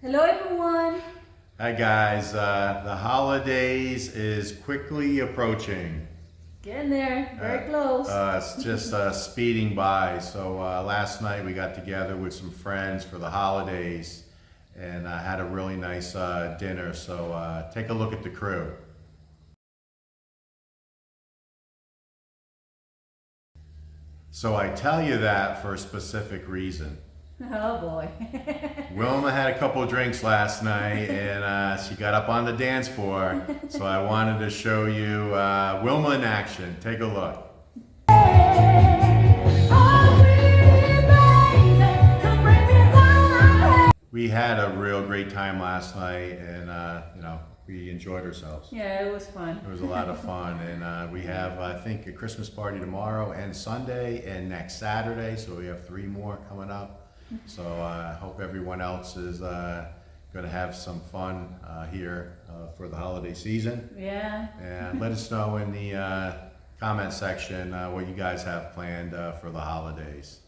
Hello everyone! Hi guys, the holidays is quickly approaching. Getting there, very close. It's just speeding by. So last night we got together with some friends for the holidays and had a really nice dinner. So take a look at the crew. So I tell you that for a specific reason. Oh boy. Wilma had a couple of drinks last night and she got up on the dance floor. So I wanted to show you Wilma in action. Take a look. We had a real great time last night and we enjoyed ourselves. Yeah, it was fun. It was a lot of fun and we have, I think, a Christmas party tomorrow and Sunday and next Saturday. So we have 3 more coming up. So I hope everyone else is going to have some fun here for the holiday season. Yeah. And let us know in the comment section what you guys have planned for the holidays.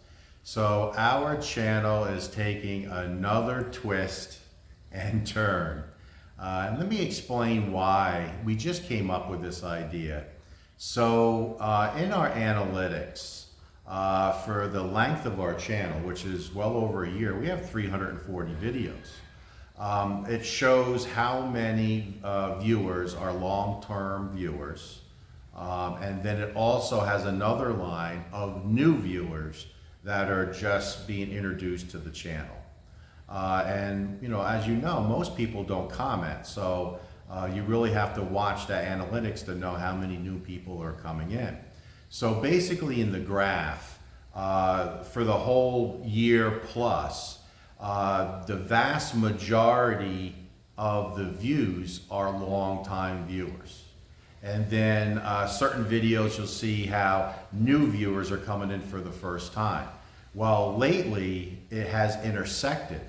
So our channel is taking another twist and turn. And let me explain why we just came up with this idea. So in our analytics, for the length of our channel, which is well over a year, we have 340 videos. It shows how many viewers are long-term viewers. And then it also has another line of new viewers that are just being introduced to the channel. And as you know, most people don't comment. So you really have to watch that analytics to know how many new people are coming in. So basically in the graph, for the whole year plus, the vast majority of the views are long-time viewers. And then certain videos you'll see how new viewers are coming in for the first time. Well, lately it has intersected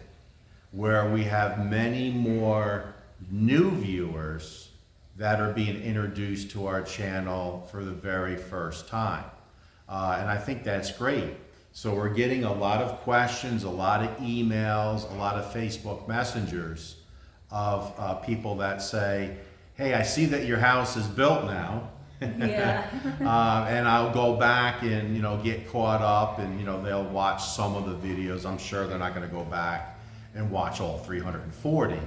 where we have many more new viewers that are being introduced to our channel for the very first time. And I think that's great. So we're getting a lot of questions, a lot of emails, a lot of Facebook messengers of people that say, hey, I see that your house is built now. Yeah. And I'll go back and get caught up and they'll watch some of the videos. I'm sure they're not going to go back and watch all 340.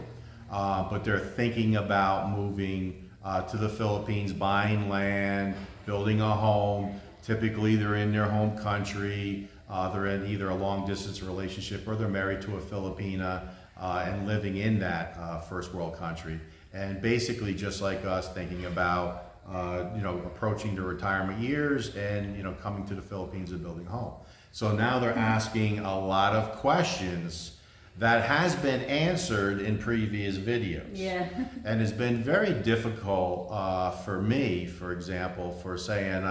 But they're thinking about moving to the Philippines, buying land, building a home. Typically they're in their home country, they're in either a long distance relationship or they're married to a Filipina and living in that first world country. And basically just like us, thinking about approaching the retirement years and coming to the Philippines and building a home. So now they're asking a lot of questions that has been answered in previous videos. Yeah. And it's been very difficult for me, for example, for saying,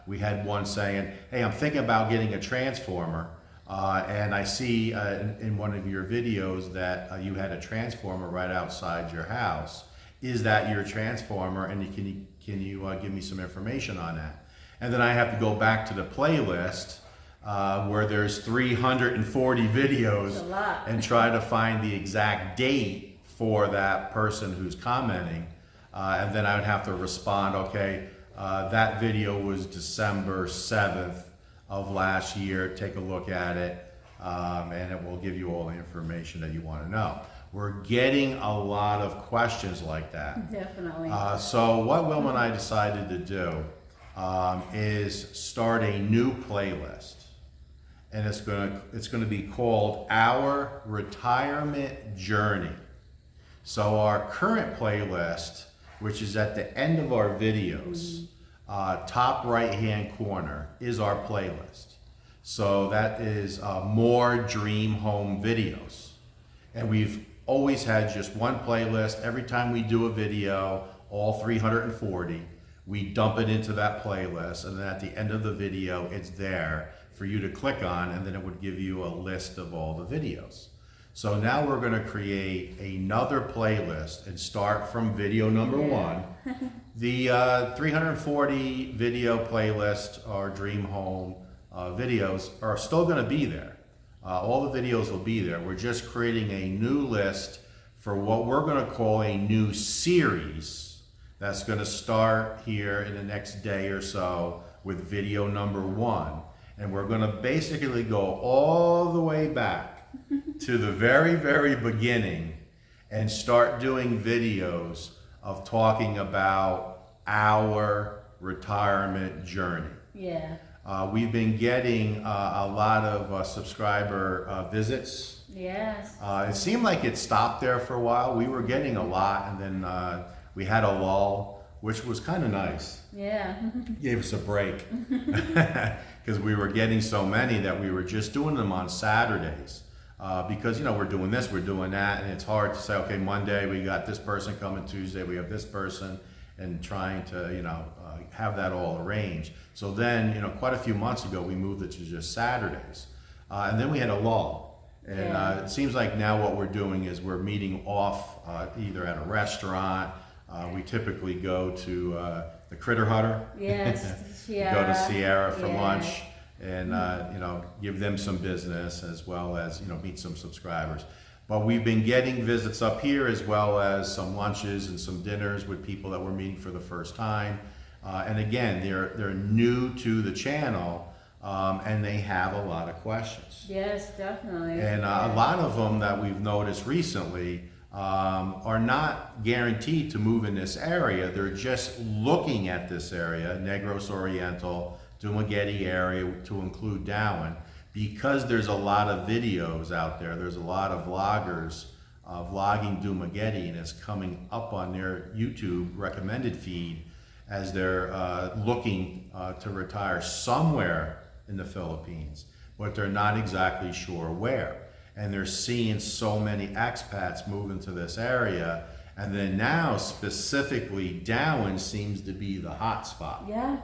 we had one saying, hey, I'm thinking about getting a transformer. And I see in one of your videos that you had a transformer right outside your house. Is that your transformer? And can you give me some information on that? And then I have to go back to the playlist where there's 340 videos and try to find the exact date for that person who's commenting. And then I would have to respond, okay, that video was December 7th of last year. Take a look at it and it will give you all the information that you want to know. We're getting a lot of questions like that. Definitely. So what Wilma and I decided to do is start a new playlist. And it's going to be called Our Retirement Journey. So our current playlist, which is at the end of our videos, top right hand corner is our playlist. So that is more dream home videos. And we've always had just one playlist. Every time we do a video, all 340, we dump it into that playlist. And then at the end of the video, it's there for you to click on, and then it would give you a list of all the videos. So now we're going to create another playlist and start from video number 1. The 340 video playlist, our Dream Home videos, are still going to be there. All the videos will be there. We're just creating a new list for what we're going to call a new series that's going to start here in the next day or so with video number 1. And we're going to basically go all the way back to the very, very beginning and start doing videos of talking about our retirement journey. Yeah. We've been getting a lot of subscriber visits. Yes. It seemed like it stopped there for a while. We were getting a lot, and then we had a lull, which was kind of nice. Yeah. Gave us a break because we were getting so many that we were just doing them on Saturdays. Because we're doing this, we're doing that, and it's hard to say, okay, Monday we got this person coming, Tuesday we have this person, and trying to have that all arranged. So then quite a few months ago we moved it to just Saturdays, and then we had a lull. And it seems like now what we're doing is we're meeting off either at a restaurant. We typically go to the Critter Hutter. Yes. Go to Sierra for Yeah. lunch. And give them some business as well as meet some subscribers. But we've been getting visits up here as well as some lunches and some dinners with people that we're meeting for the first time. And again, they're new to the channel, and they have a lot of questions. Yes, definitely. And a lot of them that we've noticed recently are not guaranteed to move in this area. They're just looking at this area, Negros Oriental, Dumaguete area, to include Darwin, because there's a lot of videos out there. There's a lot of vloggers vlogging Dumaguete, and it's coming up on their YouTube recommended feed as they're looking to retire somewhere in the Philippines, but they're not exactly sure where. And they're seeing so many expats move into this area, and then now specifically Darwin seems to be the hot spot. Yeah.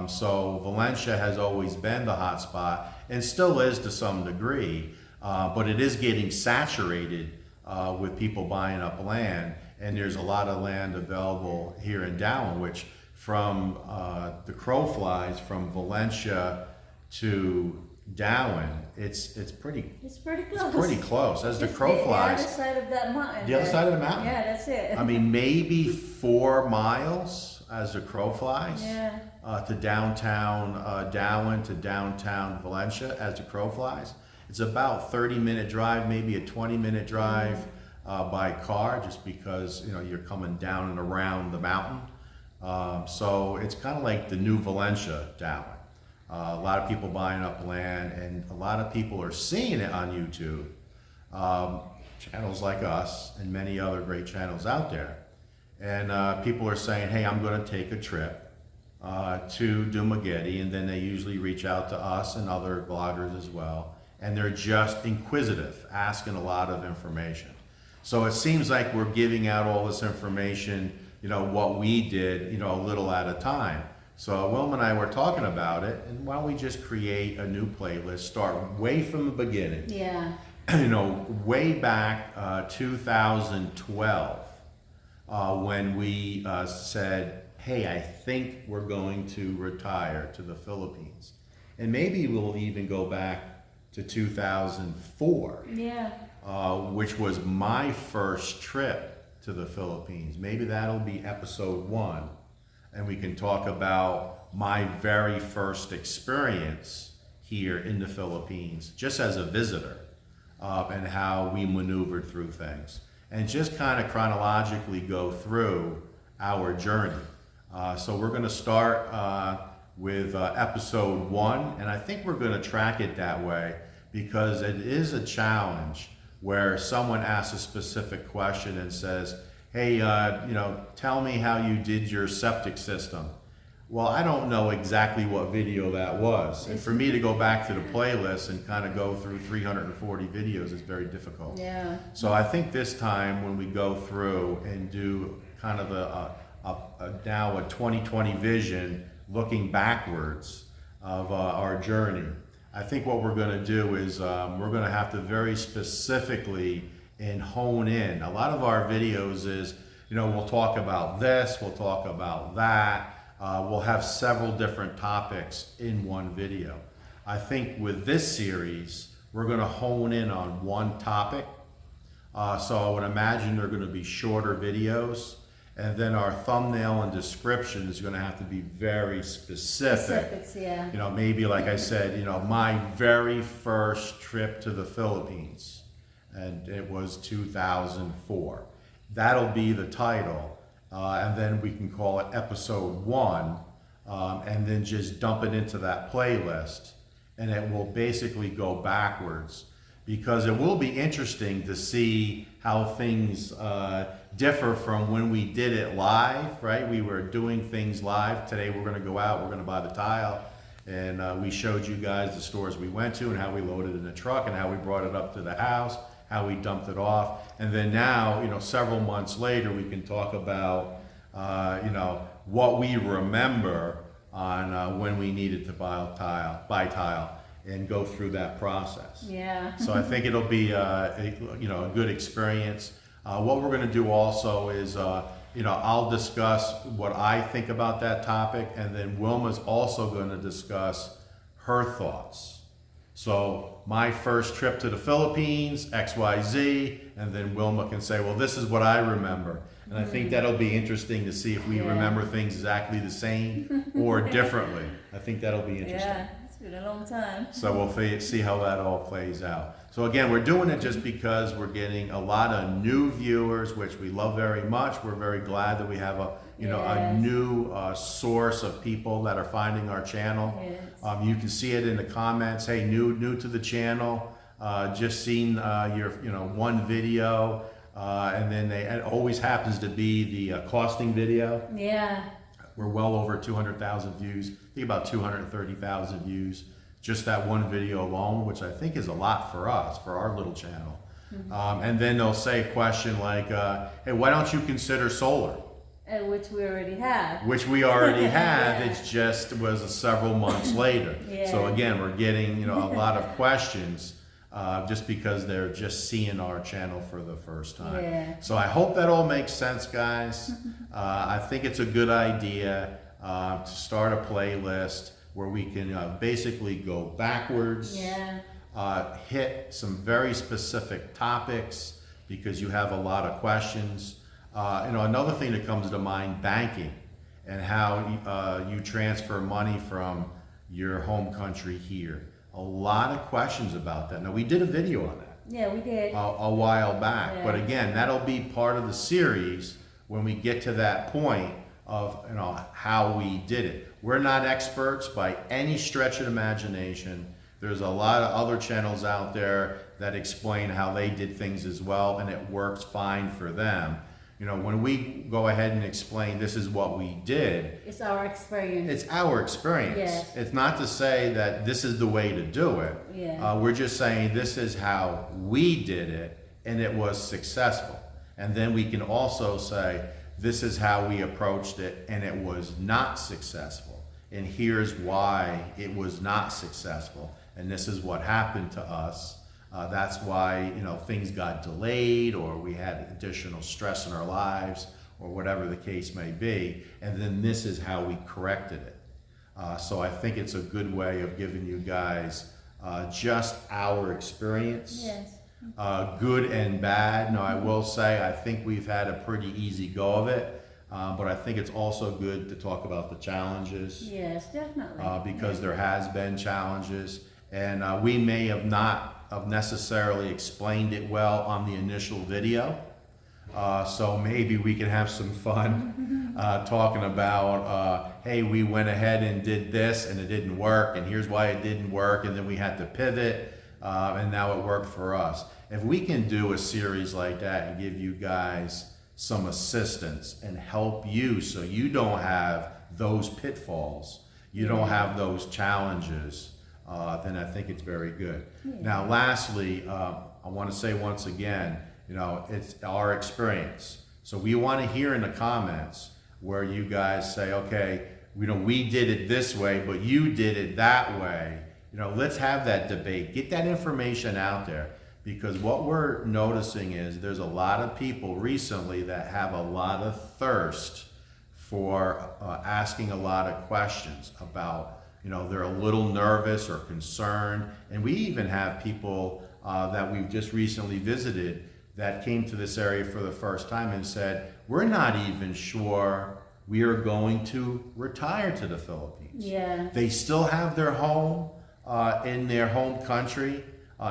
So Valencia has always been the hot spot and still is to some degree, but it is getting saturated with people buying up land, and there's a lot of land available here in Darwin, which from the crow flies from Valencia to Darwin, it's pretty It's pretty close. it's pretty close as the It's crow The flies. other side of that mountain. The other there. side of the mountain. Yeah, that's it. I mean, maybe 4 miles as the crow flies. Yeah. To downtown Darwin to downtown Valencia as the crow flies. It's about 30-minute drive, maybe a 20-minute drive by car, just because you're coming down and around the mountain. So it's kind of like the new Valencia, Darwin. A lot of people buying up land, and a lot of people are seeing it on YouTube. Channels like us and many other great channels out there. And people are saying, hey, I'm going to take a trip to Dumaguete, and then they usually reach out to us and other bloggers as well, and they're just inquisitive, asking a lot of information. So it seems like we're giving out all this information, what we did, a little at a time. So Wilma and I were talking about it, and why don't we just create a new playlist, start way from the beginning. Yeah. Way back 2012, when we said, hey, I think we're going to retire to the Philippines. And maybe we'll even go back to 2004, Yeah. which was my first trip to the Philippines. Maybe that'll be episode 1. And we can talk about my very first experience here in the Philippines, just as a visitor, and how we maneuvered through things. And just kind of chronologically go through our journey. So we're going to start with episode 1, and I think we're going to track it that way because it is a challenge where someone asks a specific question and says, hey, tell me how you did your septic system. Well, I don't know exactly what video that was. And for me to go back to the playlist and kind of go through 340 videos is very difficult. Yeah. So I think this time when we go through and do kind of now a 2020 vision, looking backwards of our journey, I think what we're going to do is we're going to have to very specifically and hone in. A lot of our videos is, we'll talk about this, we'll talk about that. We'll have several different topics in one video. I think with this series, we're going to hone in on one topic. So I would imagine they're going to be shorter videos. And then our thumbnail and description is going to have to be very specific. Specifics, yeah. You know, maybe like I said, you know, my very first trip to the Philippines, and it was 2004. That'll be the title, and then we can call it episode 1, and then just dump it into that playlist, and it will basically go backwards, because it will be interesting to see how things differ from when we did it live, right? We were doing things live. Today we're going to go out, we're going to buy the tile, and we showed you guys the stores we went to and how we loaded it in a truck and how we brought it up to the house, how we dumped it off. And then now, you know, several months later, we can talk about, you know, what we remember on when we needed to buy tile and go through that process. Yeah. So I think it'll be, you know, a good experience. What we're going to do also is, you know, I'll discuss what I think about that topic, and then Wilma's also going to discuss her thoughts. So my first trip to the Philippines, XYZ, and then Wilma can say, well, this is what I remember. And I think that'll be interesting to see if we remember things exactly the same or differently. I think that'll be interesting. Yeah, it's been a long time. So we'll see how that all plays out. So again, we're doing it just because we're getting a lot of new viewers, which we love very much. We're very glad that we have a, you know, a new source of people that are finding our channel. Yes. You can see it in the comments. Hey, new to the channel. Just seen your, you know, one video, and then it always happens to be the costing video. Yeah. We're well over 200,000 views. I think about 230,000 views. Just that one video alone, which I think is a lot for us, for our little channel. And then they'll say a question like, hey, why don't you consider solar? Which we already have. Which we already have, Yeah. it's just was several months later. Yeah. So again, we're getting, you know, a lot of questions just because they're just seeing our channel for the first time. Yeah. So I hope that all makes sense, guys. I think it's a good idea to start a playlist where we can basically go backwards, hit some very specific topics because you have a lot of questions. You know, another thing that comes to mind, banking and how you transfer money from your home country here. A lot of questions about that. Now, we did a video on that. Yeah, we did. A while back. Yeah. But again, that'll be part of the series when we get to that point of, you know, how we did it. We're not experts by any stretch of imagination. There's a lot of other channels out there that explain how they did things as well, and it works fine for them. You know, when we go ahead and explain this is what we did, It's our experience. it's our experience. Yes. It's not to say that this is the way to do it. Yeah. We're just saying this is how we did it, and it was successful. And then we can also say this is how we approached it, and it was not successful. And here's why it was not successful. And this is what happened to us. That's why, you know, things got delayed, or we had additional stress in our lives, or whatever the case may be. And then this is how we corrected it. So I think it's a good way of giving you guys just our experience, Yes. good and bad. Now, I will say I think we've had a pretty easy go of it, but I think it's also good to talk about the challenges. Yes, definitely. Because there has been challenges, and we may have not have necessarily explained it well on the initial video. So maybe we can have some fun talking about, hey, we went ahead and did this and it didn't work, and here's why it didn't work, and then we had to pivot, and now it worked for us. If we can do a series like that and give you guys some assistance and help you so you don't have those pitfalls, you don't have those challenges, then I think it's very good. Now, lastly, I want to say once again, you know, it's our experience. So we want to hear in the comments where you guys say, okay, you know, we did it this way, but you did it that way. You know, let's have that debate. Get that information out there, because what we're noticing is there's a lot of people recently that have a lot of thirst for asking a lot of questions about, they're a little nervous or concerned. And we even have people that we've just recently visited that came to this area for the first time and said, we're not even sure we are going to retire to the Philippines. Yeah. They still have their home in their home country.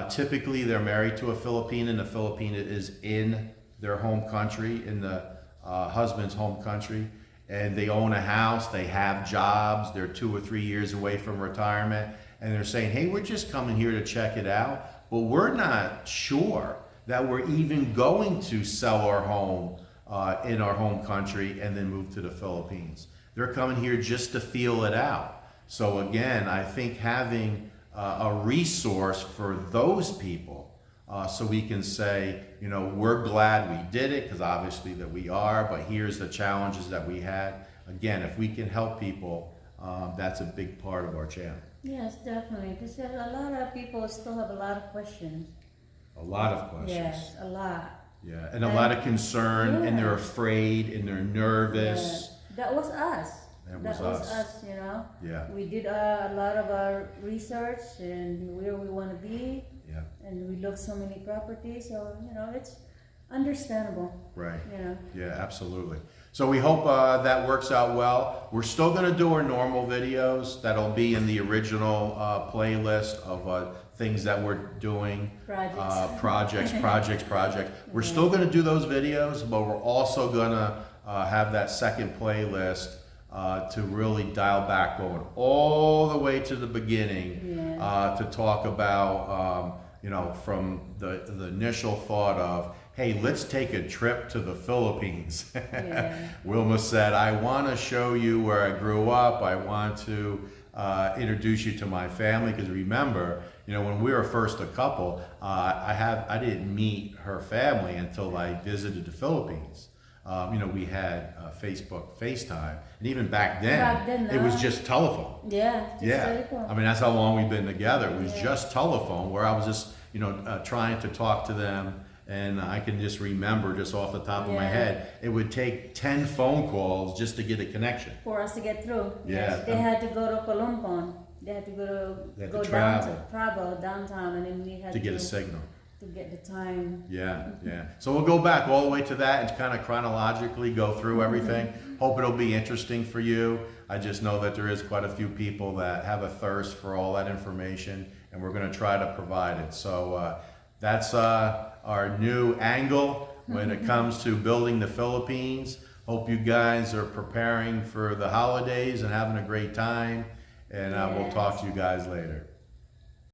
Typically, they're married to a Filipino, and the Filipino is in their home country, in the husband's home country. And they own a house, they have jobs, they're 2 or 3 years away from retirement. And they're saying, hey, we're just coming here to check it out, but we're not sure that we're even going to sell our home in our home country and then move to the Philippines. They're coming here just to feel it out. So again, I think having a resource for those people, so we can say, we're glad we did it, because obviously that we are, but here's the challenges that we had. Again, if we can help people, that's a big part of our channel. Yes, definitely. Because a lot of people still have a lot of questions. A lot of questions. Yes, a lot. Yeah, and a lot of concern, and they're afraid, and they're nervous. Yeah. That was us. That was was us, Yeah. We did a lot of our research and where we want to be. Yeah. And we looked so many properties, so, it's understandable. Right. Yeah, absolutely. So we hope that works out well. We're still going to do our normal videos. That'll be in the original playlist of things that we're doing. Projects. We're still going to do those videos, but we're also going to have that second playlist to really dial back, going all the way to the beginning, to talk about, from the initial thought of, hey, let's take a trip to the Philippines. Wilma said, I want to show you where I grew up. I want to introduce you to my family, because remember, when we were first a couple, I didn't meet her family until I visited the Philippines. We had Facebook, FaceTime, and even back then it was just telephone. Telephone. I mean, that's how long we've been together. It was just telephone, where I was just, trying to talk to them. And I can just remember, just off the top of my head, it would take 10 phone calls just to get a connection. For us to get through. Yeah. They had to go to Palumpon. They had to go travel downtown, and then we had to get a signal. To get the time. Yeah. So we'll go back all the way to that and kind of chronologically go through everything. Hope it'll be interesting for you. I just know that there is quite a few people that have a thirst for all that information, and we're going to try to provide it. So that's our new angle when it comes to building the Philippines. Hope you guys are preparing for the holidays and having a great time, and we'll talk to you guys later.